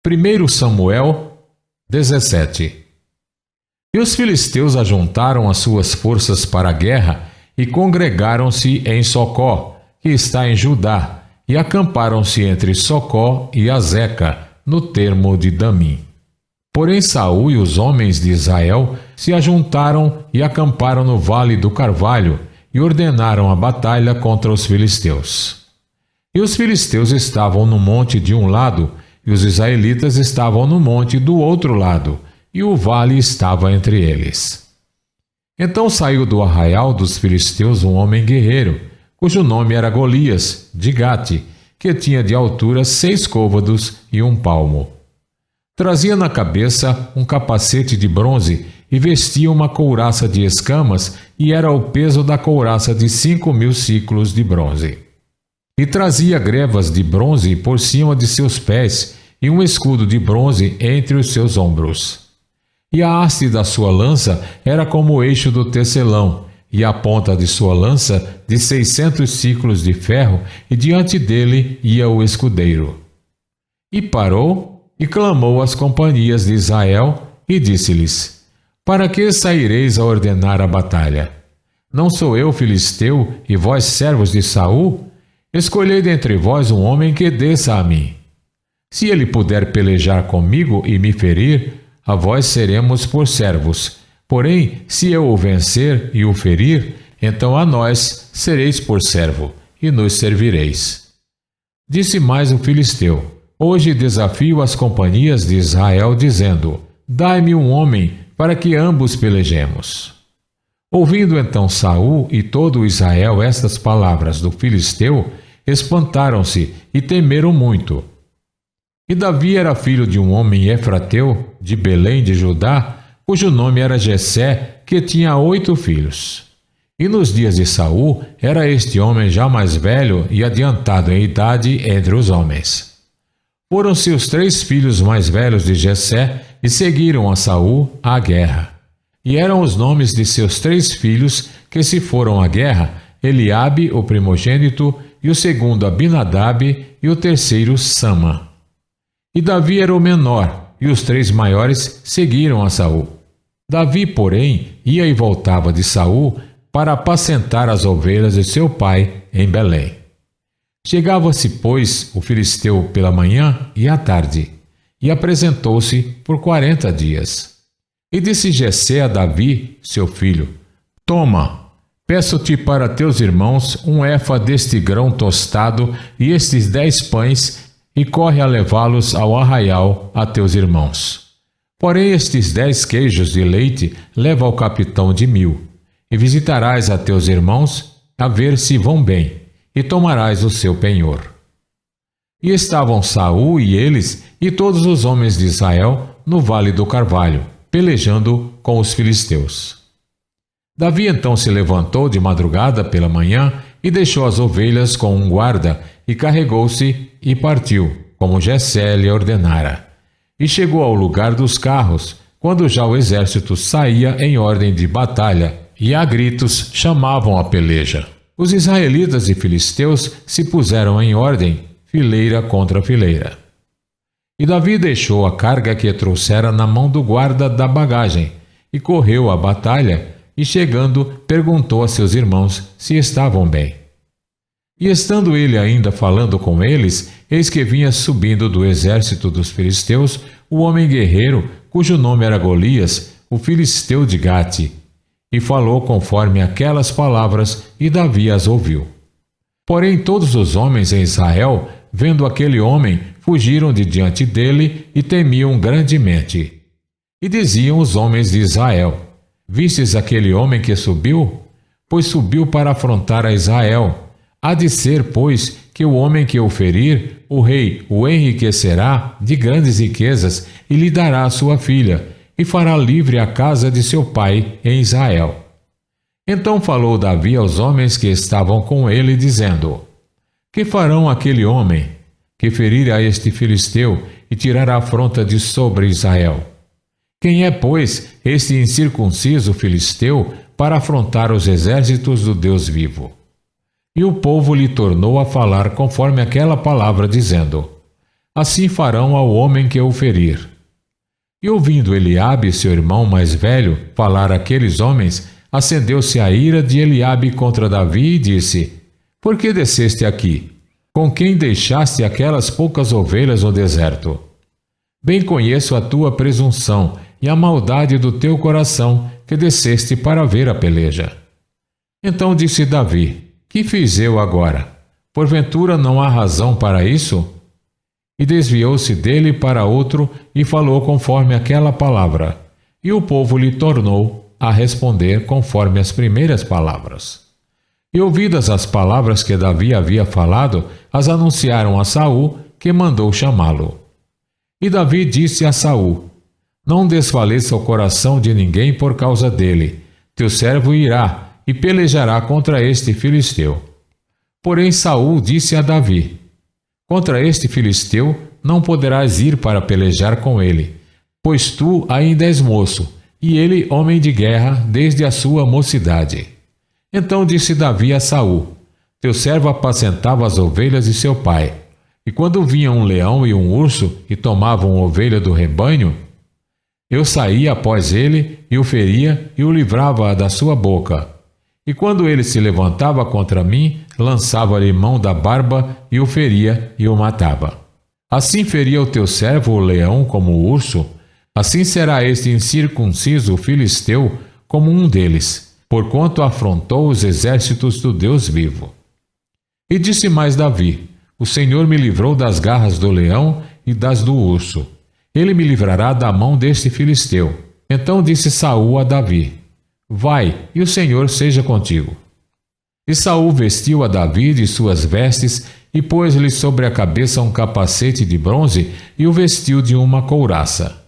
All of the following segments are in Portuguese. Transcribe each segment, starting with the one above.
1 Samuel 17. E os filisteus ajuntaram as suas forças para a guerra e congregaram-se em Socó, que está em Judá, e acamparam-se entre Socó e Azeca, no termo de Damim. Porém Saul e os homens de Israel se ajuntaram e acamparam no vale do Carvalho e ordenaram a batalha contra os filisteus. E os filisteus estavam no monte de um lado, e os israelitas estavam no monte do outro lado, e o vale estava entre eles. Então saiu do arraial dos filisteus um homem guerreiro, cujo nome era Golias, de Gate, que tinha de altura 6 côvados e 1 palmo. Trazia na cabeça um capacete de bronze e vestia uma couraça de escamas, e era o peso da couraça de 5.000 siclos de bronze. E trazia grevas de bronze por cima de seus pés, e um escudo de bronze entre os seus ombros. E a haste da sua lança era como o eixo do tecelão, e a ponta de sua lança de 600 siclos de ferro, e diante dele ia o escudeiro. E parou e clamou às companhias de Israel, e disse-lhes: Para que saireis a ordenar a batalha? Não sou eu filisteu, e vós servos de Saul? Escolhei dentre vós um homem que desça a mim. Se ele puder pelejar comigo e me ferir, a vós seremos por servos. Porém, se eu o vencer e o ferir, então a nós sereis por servo, e nos servireis. Disse mais o filisteu: Hoje desafio as companhias de Israel, dizendo: Dai-me um homem, para que ambos pelejemos. Ouvindo então Saul e todo Israel estas palavras do filisteu, espantaram-se e temeram muito. E Davi era filho de um homem efrateu, de Belém de Judá, cujo nome era Jessé, que tinha 8 filhos. E nos dias de Saul, era este homem já mais velho e adiantado em idade entre os homens. Foram-se os 3 filhos mais velhos de Jessé e seguiram a Saul à guerra. E eram os nomes de seus 3 filhos que se foram à guerra: Eliabe, o primogênito, e o segundo Abinadab, e o terceiro Sama. E Davi era o menor, e os 3 maiores seguiram a Saul. Davi, porém, ia e voltava de Saul para apacentar as ovelhas de seu pai em Belém. Chegava-se, pois, o filisteu pela manhã e à tarde, e apresentou-se por 40 dias. E disse Jessé a Davi, seu filho: Toma, peço-te para teus irmãos um efa deste grão tostado e estes 10 pães, e corre a levá-los ao arraial a teus irmãos. Porém estes 10 queijos de leite leva ao capitão de 1000, e visitarás a teus irmãos, a ver se vão bem, e tomarás o seu penhor. E estavam Saul e eles, e todos os homens de Israel, no vale do Carvalho, pelejando com os filisteus. Davi então se levantou de madrugada pela manhã, e deixou as ovelhas com um guarda, e carregou-se e partiu, como Jessé lhe ordenara. E chegou ao lugar dos carros, quando já o exército saía em ordem de batalha, e a gritos chamavam a peleja. Os israelitas e filisteus se puseram em ordem, fileira contra fileira. E Davi deixou a carga que trouxera na mão do guarda da bagagem, e correu à batalha, e chegando, perguntou a seus irmãos se estavam bem. E estando ele ainda falando com eles, eis que vinha subindo do exército dos filisteus o homem guerreiro, cujo nome era Golias, o filisteu de Gate, e falou conforme aquelas palavras, e Davi as ouviu. Porém todos os homens em Israel, vendo aquele homem, fugiram de diante dele e temiam grandemente. E diziam os homens de Israel: Vistes aquele homem que subiu? Pois subiu para afrontar a Israel. Há de ser, pois, que o homem que o ferir, o rei o enriquecerá de grandes riquezas e lhe dará a sua filha, e fará livre a casa de seu pai em Israel. Então falou Davi aos homens que estavam com ele, dizendo: Que farão aquele homem que ferir a este filisteu e tirar a afronta de sobre Israel? Quem é, pois, este incircunciso filisteu para afrontar os exércitos do Deus vivo? E o povo lhe tornou a falar conforme aquela palavra, dizendo: assim farão ao homem que o ferir. E ouvindo Eliabe, seu irmão mais velho, falar àqueles homens, acendeu-se a ira de Eliabe contra Davi e disse: Por que desceste aqui? Com quem deixaste aquelas poucas ovelhas no deserto? Bem conheço a tua presunção e a maldade do teu coração, que desceste para ver a peleja. Então disse Davi: Que fiz eu agora? Porventura não há razão para isso? E desviou-se dele para outro e falou conforme aquela palavra. E o povo lhe tornou a responder conforme as primeiras palavras. E ouvidas as palavras que Davi havia falado, as anunciaram a Saul, que mandou chamá-lo. E Davi disse a Saul: Não desfaleça o coração de ninguém por causa dele. Teu servo irá e pelejará contra este filisteu. Porém Saul disse a Davi: Contra este filisteu não poderás ir para pelejar com ele, pois tu ainda és moço, e ele homem de guerra desde a sua mocidade. Então disse Davi a Saul: Teu servo apacentava as ovelhas de seu pai, e quando vinha um leão e um urso e tomavam ovelha do rebanho, eu saía após ele e o feria e o livrava da sua boca. E quando ele se levantava contra mim, lançava-lhe mão da barba e o feria e o matava. Assim feria o teu servo o leão como o urso, assim será este incircunciso filisteu como um deles, porquanto afrontou os exércitos do Deus vivo. E disse mais Davi: O Senhor me livrou das garras do leão e das do urso. Ele me livrará da mão deste filisteu. Então disse Saul a Davi: Vai, e o Senhor seja contigo. E Saul vestiu a Davi de suas vestes e pôs-lhe sobre a cabeça um capacete de bronze e o vestiu de uma couraça.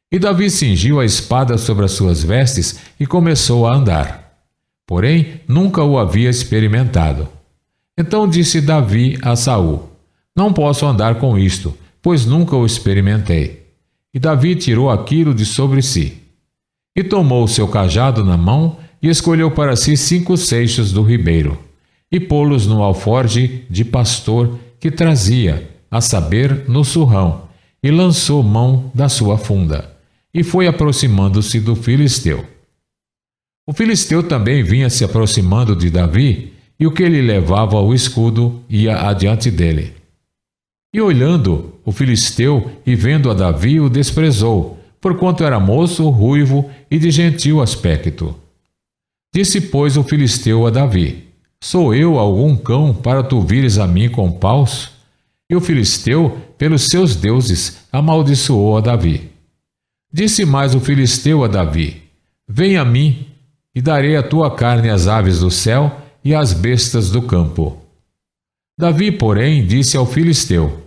E Davi cingiu a espada sobre as suas vestes e começou a andar. Porém, nunca o havia experimentado. Então disse Davi a Saul: Não posso andar com isto, pois nunca o experimentei. E Davi tirou aquilo de sobre si. E tomou o seu cajado na mão e escolheu para si 5 seixos do ribeiro, e pô-los no alforje de pastor que trazia, a saber, no surrão, e lançou mão da sua funda, e foi aproximando-se do filisteu. O filisteu também vinha se aproximando de Davi, e o que lhe levava o escudo ia adiante dele. E olhando o filisteu e vendo a Davi, o desprezou, porquanto era moço, ruivo e de gentil aspecto. Disse, pois, o filisteu a Davi: Sou eu algum cão para tu vires a mim com paus? E o filisteu, pelos seus deuses, amaldiçoou a Davi. Disse mais o filisteu a Davi: Vem a mim, e darei a tua carne às aves do céu e às bestas do campo. Davi, porém, disse ao filisteu: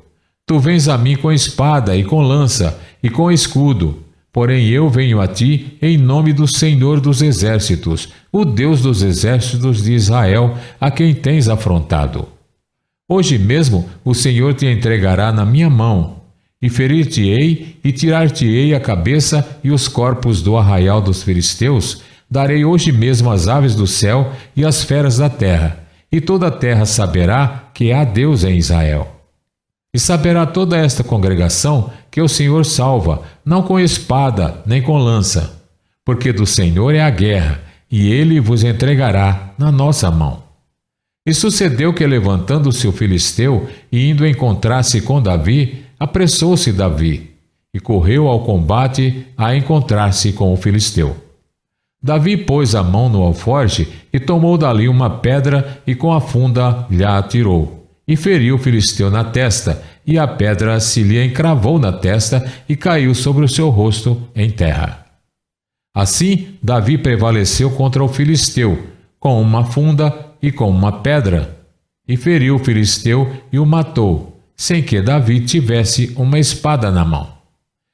Tu vens a mim com espada e com lança e com escudo, porém eu venho a ti em nome do Senhor dos Exércitos, o Deus dos exércitos de Israel, a quem tens afrontado. Hoje mesmo o Senhor te entregará na minha mão, e ferir-te-ei e tirar-te-ei a cabeça e os corpos do arraial dos filisteus. Darei hoje mesmo as aves do céu e as feras da terra, e toda a terra saberá que há Deus em Israel. E saberá toda esta congregação que o Senhor salva, não com espada nem com lança, porque do Senhor é a guerra, e ele vos entregará na nossa mão. E sucedeu que, levantando-se o filisteu e indo encontrar-se com Davi, apressou-se Davi, e correu ao combate a encontrar-se com o filisteu. Davi pôs a mão no alforje e tomou dali uma pedra e com a funda lhe atirou. E feriu o filisteu na testa, e a pedra se lhe encravou na testa e caiu sobre o seu rosto em terra. Assim, Davi prevaleceu contra o filisteu, com uma funda e com uma pedra, e feriu o filisteu e o matou, sem que Davi tivesse uma espada na mão.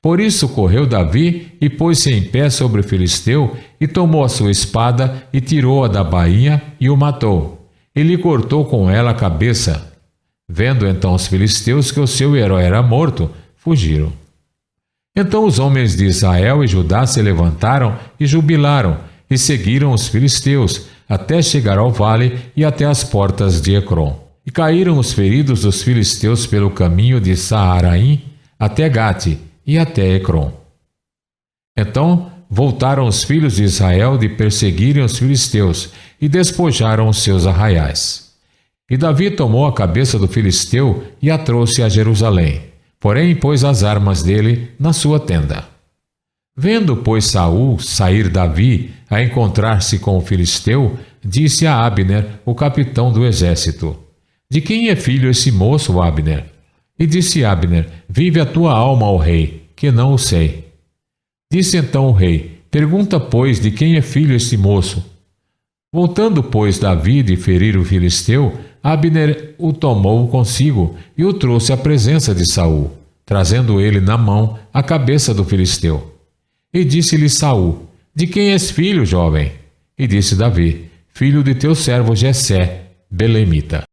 Por isso correu Davi e pôs-se em pé sobre o filisteu, e tomou a sua espada e tirou-a da bainha e o matou, e lhe cortou com ela a cabeça. Vendo então os filisteus que o seu herói era morto, fugiram. Então os homens de Israel e Judá se levantaram e jubilaram, e seguiram os filisteus, até chegar ao vale e até as portas de Ecrom. E caíram os feridos dos filisteus pelo caminho de Saaraim até Gate e até Ecrom. Então voltaram os filhos de Israel de perseguirem os filisteus e despojaram os seus arraiais. E Davi tomou a cabeça do filisteu e a trouxe a Jerusalém, porém pôs as armas dele na sua tenda. Vendo, pois, Saul sair Davi a encontrar-se com o filisteu, disse a Abner, o capitão do exército: De quem é filho esse moço, Abner? E disse Abner: Vive a tua alma, ó rei, que não o sei. Disse então o rei: Pergunta, pois, de quem é filho este moço? Voltando, pois, Davi de ferir o filisteu, Abner o tomou consigo e o trouxe à presença de Saul, trazendo ele na mão a cabeça do filisteu. E disse-lhe Saul: De quem és filho, jovem? E disse Davi: Filho de teu servo Jessé, belemita.